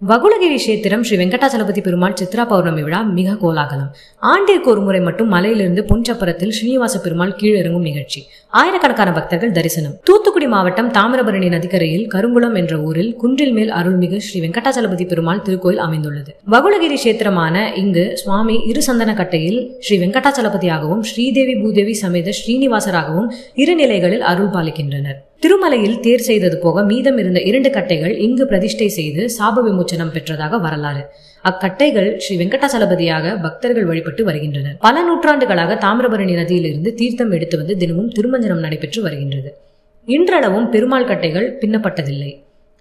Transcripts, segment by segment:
வகுளகிரி கஷேத்திரம் ஸ்ரீ வெங்கடாச்சலபதி பெருமாள் சித்ரா பௌர்ணமி விழா மிக கோலாகலம். ஆண்டிற்கு ஒரு முறை மட்டும் மலையிலிருந்து பொன்சப்பரத்தில் ஸ்ரீனிவாச பெருமாள் கீழிறங்கும் நிகழ்ச்சி. ஆயிரக்கணக்கான பக்தர்கள் தரிசனம். தூத்துக்குடி மாவட்டம் தாமிரபரணி நதிக்கரையில் கருங்குளம் என்ற ஊரில் குன்றில் மேல் அருள்மிகு ஸ்ரீ வெங்கடாச்சலபதி பெருமாள் திருக்கோயில் அமைந்துள்ளது. வகுளகிரி கஷேத்திரமான இங்கு சுவாமி இரு சந்தன கட்டையில் ஸ்ரீ வெங்கடாச்சலபதியாகவும் ஸ்ரீதேவி பூதேவி சமேத ஸ்ரீனிவாசராகவும் இரு நிலைகளில் அருள் பாலிக்கின்றனர். திருமலையில் தேர் செய்தது போக மீதம் இருந்த 2 கட்டைகள் இங்கு பிரதிஷ்டை செய்து சாப விமோச்சனம் பெற்றதாக வரலாறு. அக்கட்டைகள் ஸ்ரீ வெங்கடாச்சலபதியாக பக்தர்கள் வழிபட்டு வருகின்றனர். பல நூற்றாண்டுகளாக தாமிரபரணி நதியிலிருந்து தீர்த்தம் எடுத்து வந்து தினமும் திருமஞ்சனம் நடைபெற்று வருகின்றது. இன்றளவும் பெருமாள் கட்டைகள் பின்னப்பட்டதில்லை.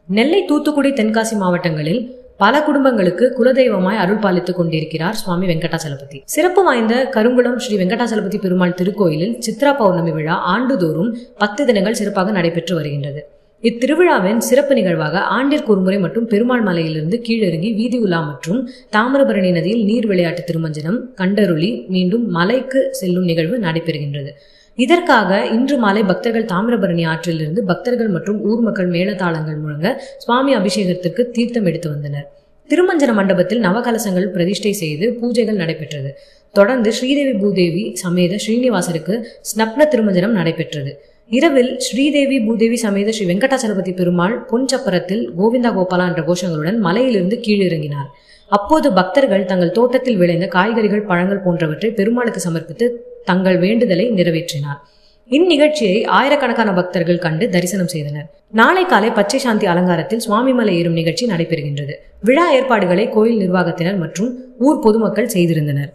நெல்லை, தூத்துக்குடி, தென்காசி மாவட்டங்களில் பல குடும்பங்களுக்கு குலதெய்வமாய் அருள் பாலித்துக் கொண்டிருக்கிறார் சுவாமி வெங்கடாச்சலபதி. சிறப்பு வாய்ந்த கருங்குளம் ஸ்ரீ வெங்கடாச்சலபதி பெருமாள் திருக்கோயிலில் சித்ரா பௌர்ணமி விழா ஆண்டுதோறும் 10 தினங்கள் சிறப்பாக நடைபெற்று வருகின்றது. இத்திருவிழாவின் சிறப்பு நிகழ்வாக ஆண்டிற்கு ஒரு முறை மட்டும் பெருமாள் மலையிலிருந்து கீழிறங்கி வீதி உலா மற்றும் தாமிரபரணி நதியில் நீர் விளையாட்டு திருமஞ்சனம் கண்டருளி மீண்டும் மலைக்கு செல்லும் நிகழ்வு நடைபெறுகின்றது. இதற்காக இன்று மாலை பக்தர்கள் தாமிரபரணி ஆற்றிலிருந்து பக்தர்கள் மற்றும் ஊர் மக்கள் மேளதாளங்கள் முழங்க சுவாமி அபிஷேகத்திற்கு தீர்த்தம் எடுத்து வந்தனர். திருமஞ்சன மண்டபத்தில் நவகலசங்கள் பிரதிஷ்டை செய்து பூஜைகள் நடைபெற்றது. தொடர்ந்து ஸ்ரீதேவி பூதேவி சமேத ஸ்ரீனிவாசருக்கு ஸ்னப்ன திருமஞ்சனம் நடைபெற்றது. இரவில் ஸ்ரீதேவி பூதேவி சமேத ஸ்ரீ வெங்கடாச்சலபதி பெருமாள் பொன்சப்பரத்தில் கோவிந்தா கோபாலா என்ற கோஷங்களுடன் மலையிலிருந்து கீழிறங்கினார். அப்போது பக்தர்கள் தங்கள் தோட்டத்தில் விளைந்த காய்கறிகள், பழங்கள் போன்றவற்றை பெருமாளுக்கு சமர்ப்பித்து தங்கள் வேண்டுதலை நிறைவேற்றினார். இந்நிகழ்ச்சியை ஆயிரக்கணக்கான பக்தர்கள் கண்டு தரிசனம் செய்தனர். நாளை காலை பச்சை சாந்தி அலங்காரத்தில் சுவாமிமலை ஏறும் நிகழ்ச்சி நடைபெறுகின்றது. விழா ஏற்பாடுகளை கோயில் நிர்வாகத்தினர் மற்றும் ஊர் பொதுமக்கள் செய்திருந்தனர்.